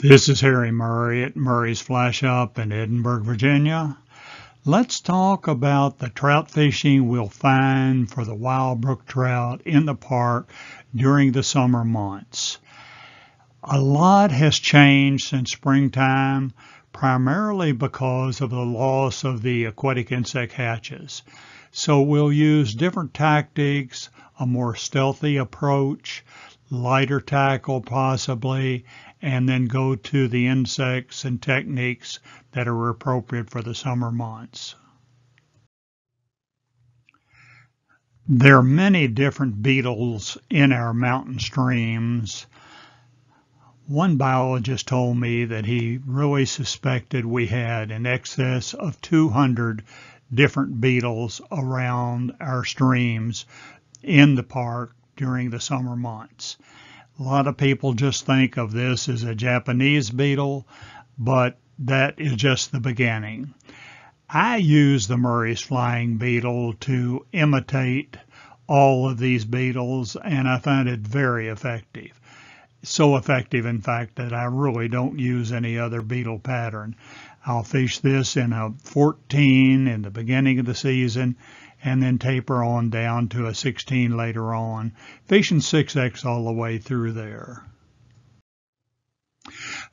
This is Harry Murray at Murray's Fly Shop in Edinburgh, Virginia. Let's talk about the trout fishing we'll find for the wild brook trout in the park during the summer months. A lot has changed since springtime, primarily because of the loss of the aquatic insect hatches. So we'll use different tactics, a more stealthy approach, lighter tackle possibly, and then go to the insects and techniques that are appropriate for the summer months. There are many different beetles in our mountain streams. One biologist told me that he really suspected we had in excess of 200 different beetles around our streams in the park during the summer months. A lot of people just think of this as a Japanese beetle, but that is just the beginning. I use the Murray's flying beetle to imitate all of these beetles, and I find it very effective. So effective, in fact, that I really don't use any other beetle pattern. I'll fish this in a 14 in the beginning of the season, and then taper on down to a 16 later on, fishing 6X all the way through there.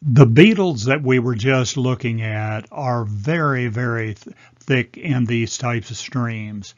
The beetles that we were just looking at are very, very thick in these types of streams.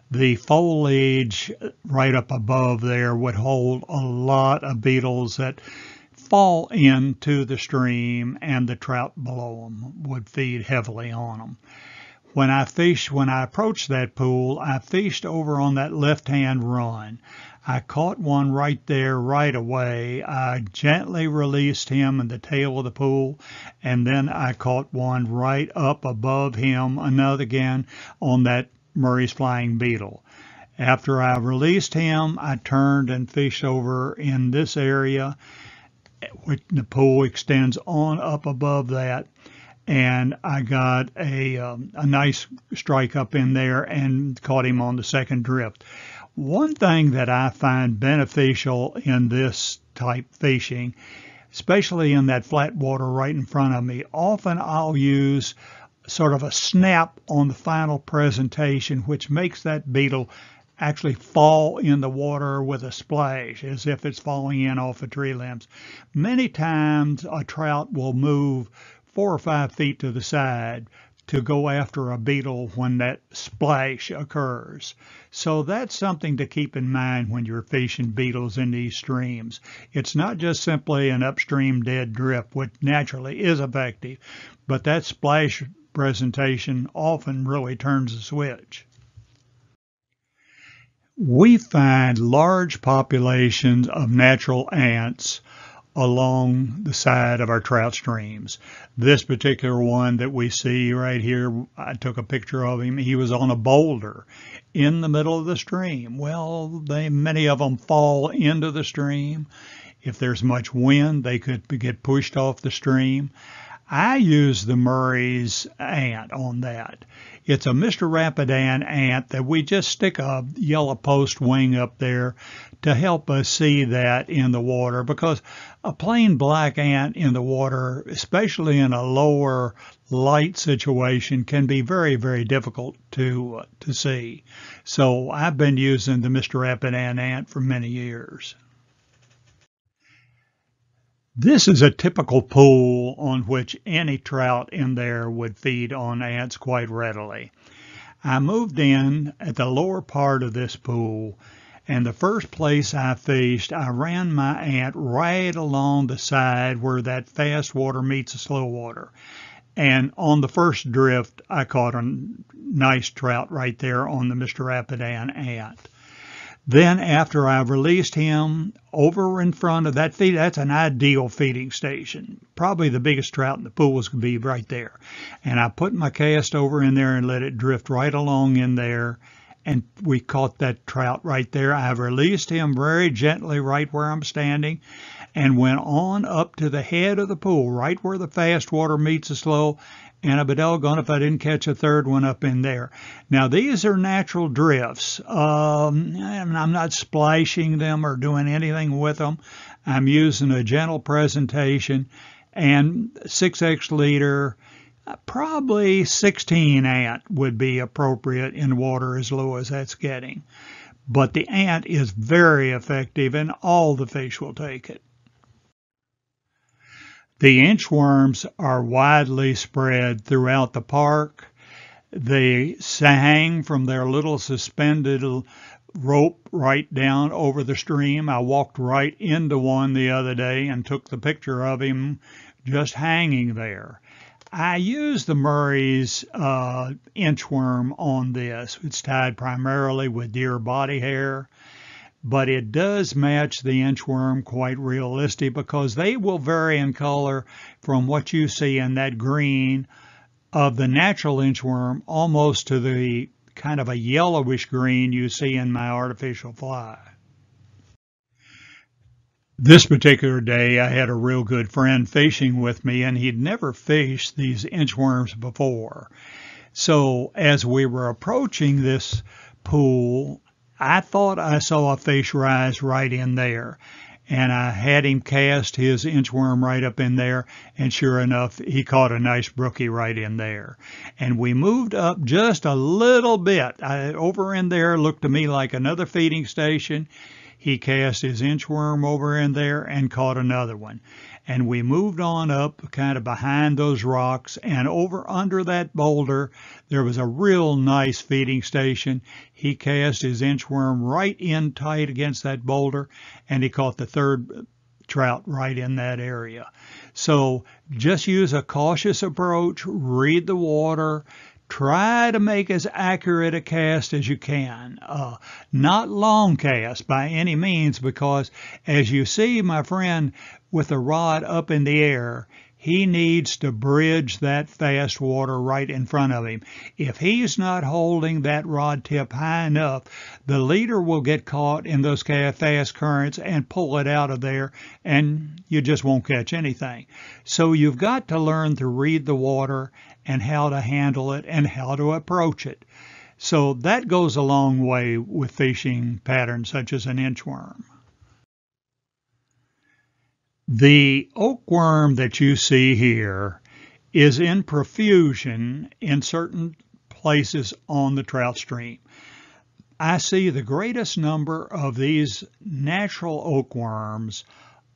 The foliage right up above there would hold a lot of beetles that fall into the stream, and the trout below them would feed heavily on them. When I approached that pool, I fished over on that left-hand run. I caught one right there right away. I gently released him in the tail of the pool, and then I caught one right up above him, another again on that Murray's flying beetle. After I released him, I turned and fished over in this area, which the pool extends on up above that. And I got a nice strike up in there and caught him on the second drift. One thing that I find beneficial in this type fishing, especially in that flat water right in front of me, often I'll use sort of a snap on the final presentation, which makes that beetle actually fall in the water with a splash, as if it's falling in off the tree limbs. Many times a trout will move 4 or 5 feet to the side to go after a beetle when that splash occurs. So that's something to keep in mind when you're fishing beetles in these streams. It's not just simply an upstream dead drift, which naturally is effective, but that splash presentation often really turns the switch. We find large populations of natural ants along the side of our trout streams. This particular one that we see right here, I took a picture of him. He was on a boulder in the middle of the stream. Well, many of them fall into the stream. If there's much wind, they could get pushed off the stream. I use the Murray's ant on that. It's a Mr. Rapidan ant that we just stick a yellow post wing up there to help us see that in the water, because a plain black ant in the water, especially in a lower light situation, can be very, very difficult to see. So I've been using the Mr. Rapidan ant for many years. This is a typical pool on which any trout in there would feed on ants quite readily. I moved in at the lower part of this pool, and the first place I fished, I ran my ant right along the side where that fast water meets the slow water. And on the first drift, I caught a nice trout right there on the Mr. Rapidan ant. Then after I released him over in front of that feed, that's an ideal feeding station. Probably the biggest trout in the pool was going to be right there. And I put my cast over in there and let it drift right along in there. And we caught that trout right there. I released him very gently right where I'm standing and went on up to the head of the pool, right where the fast water meets the slow. And I'd be doggone if I didn't catch a third one up in there. Now, these are natural drifts. I'm not splashing them or doing anything with them. I'm using a gentle presentation, And 6x leader, probably 16 ant would be appropriate in water as low as that's getting. But the ant is very effective and all the fish will take it. The inchworms are widely spread throughout the park. They hang from their little suspended rope right down over the stream. I walked right into one the other day and took the picture of him just hanging there. I use the Murray's inchworm on this. It's tied primarily with deer body hair, but it does match the inchworm quite realistic because they will vary in color from what you see in that green of the natural inchworm almost to the kind of a yellowish green you see in my artificial fly. This particular day, I had a real good friend fishing with me, and he'd never fished these inchworms before. So as we were approaching this pool, I thought I saw a fish rise right in there. And I had him cast his inchworm right up in there, and sure enough, he caught a nice brookie right in there. And we moved up just a little bit. Over in there looked to me like another feeding station. He cast his inchworm over in there and caught another one. And we moved on up kind of behind those rocks, and over under that boulder there was a real nice feeding station. He cast his inchworm right in tight against that boulder, and he caught the third trout right in that area. So just use a cautious approach, read the water, try to make as accurate a cast as you can. Not long cast by any means, because as you see my friend with the rod up in the air, he needs to bridge that fast water right in front of him. If he's not holding that rod tip high enough, the leader will get caught in those fast currents and pull it out of there, and you just won't catch anything. So you've got to learn to read the water and how to handle it and how to approach it. So that goes a long way with fishing patterns such as an inchworm. The oakworm that you see here is in profusion in certain places on the trout stream. I see the greatest number of these natural oakworms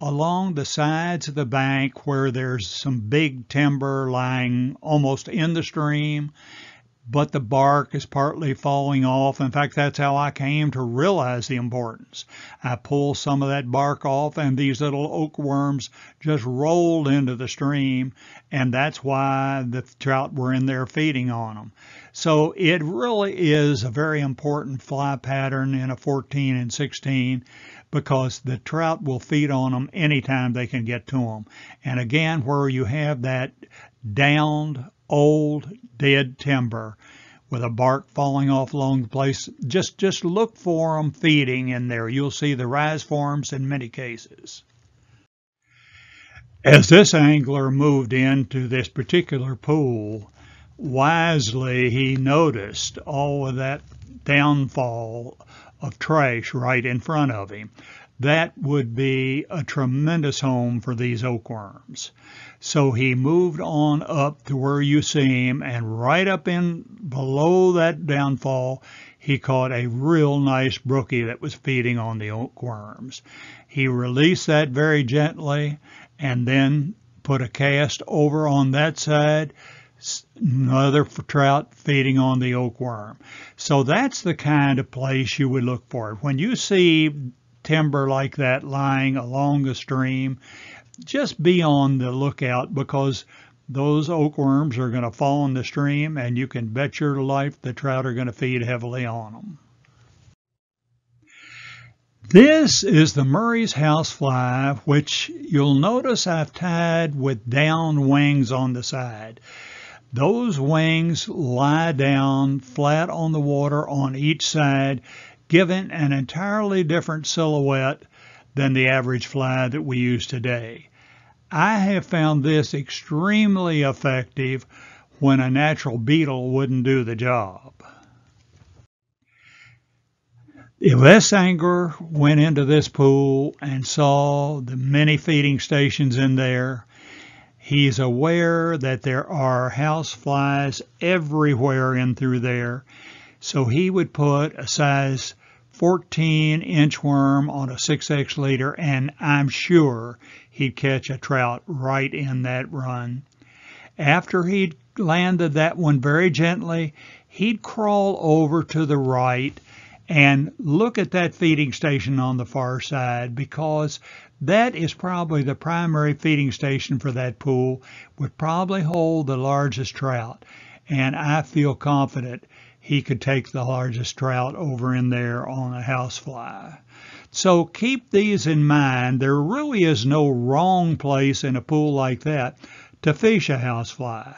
along the sides of the bank where there's some big timber lying almost in the stream, but the bark is partly falling off. In fact, that's how I came to realize the importance. I pulled some of that bark off, and these little oakworms just rolled into the stream, and that's why the trout were in there feeding on them. So it really is a very important fly pattern in a 14 and 16, because the trout will feed on them anytime they can get to them. And again, where you have that downed, old, dead timber with a bark falling off along the place, just look for them feeding in there. You'll see the rise forms in many cases. As this angler moved into this particular pool, wisely he noticed all of that downfall of trash right in front of him. That would be a tremendous home for these oakworms. So he moved on up to where you see him, and right up in below that downfall, he caught a real nice brookie that was feeding on the oakworms. He released that very gently and then put a cast over on that side, another trout feeding on the oakworm. So that's the kind of place you would look for. When you see timber like that lying along the stream, just be on the lookout, because those oakworms are going to fall in the stream, and you can bet your life the trout are going to feed heavily on them. This is the Murray's housefly, which you'll notice I've tied with down wings on the side. Those wings lie down flat on the water on each side, giving an entirely different silhouette than the average fly that we use today. I have found this extremely effective when a natural beetle wouldn't do the job. If this angler went into this pool and saw the many feeding stations in there, He's aware that there are house flies everywhere in through there. So he would put a size 14 inchworm on a 6X leader, and I'm sure he'd catch a trout right in that run. After he'd landed that one very gently, he'd crawl over to the right and look at that feeding station on the far side, because that is probably the primary feeding station for that pool, would probably hold the largest trout. And I feel confident he could take the largest trout over in there on a housefly. So keep these in mind. There really is no wrong place in a pool like that to fish a housefly.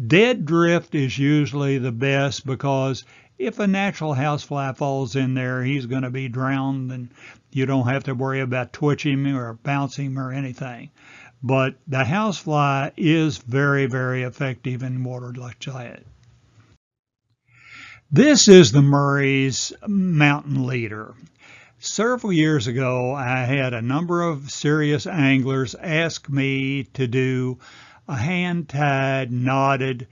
Dead drift is usually the best, because if a natural housefly falls in there, he's going to be drowned, and you don't have to worry about twitching him or bouncing him or anything. But the housefly is very, very effective in water like that. This is the Murray's Mountain Leader. Several years ago, I had a number of serious anglers ask me to do a hand-tied, knotted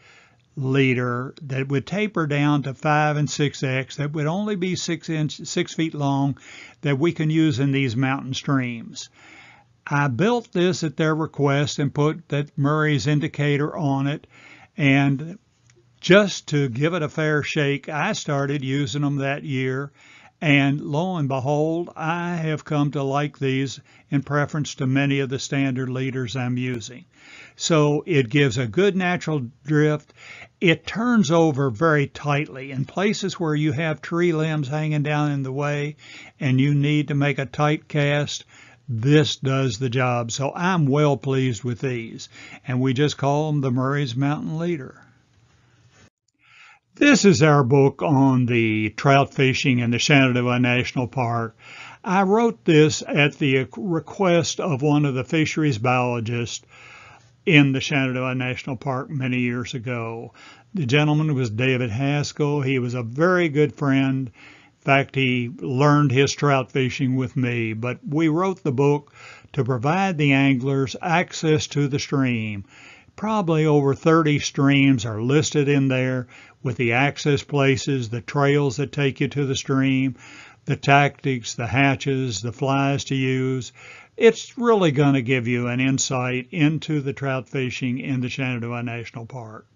leader that would taper down to 5 and 6X, that would only be 6 feet long, that we can use in these mountain streams. I built this at their request and put that Murray's indicator on it, and just to give it a fair shake, I started using them that year, and lo and behold, I have come to like these in preference to many of the standard leaders I'm using. So it gives a good natural drift. It turns over very tightly in places where you have tree limbs hanging down in the way and you need to make a tight cast. This does the job. So I'm well pleased with these, and we just call them the Murray's Mountain Leader. This is our book on the trout fishing in the Shenandoah National Park. I wrote this at the request of one of the fisheries biologists in the Shenandoah National Park many years ago. The gentleman was David Haskell. He was a very good friend. In fact, he learned his trout fishing with me, but we wrote the book to provide the anglers access to the stream. Probably over 30 streams are listed in there, with the access places, the trails that take you to the stream, the tactics, the hatches, the flies to use. It's really going to give you an insight into the trout fishing in the Shenandoah National Park.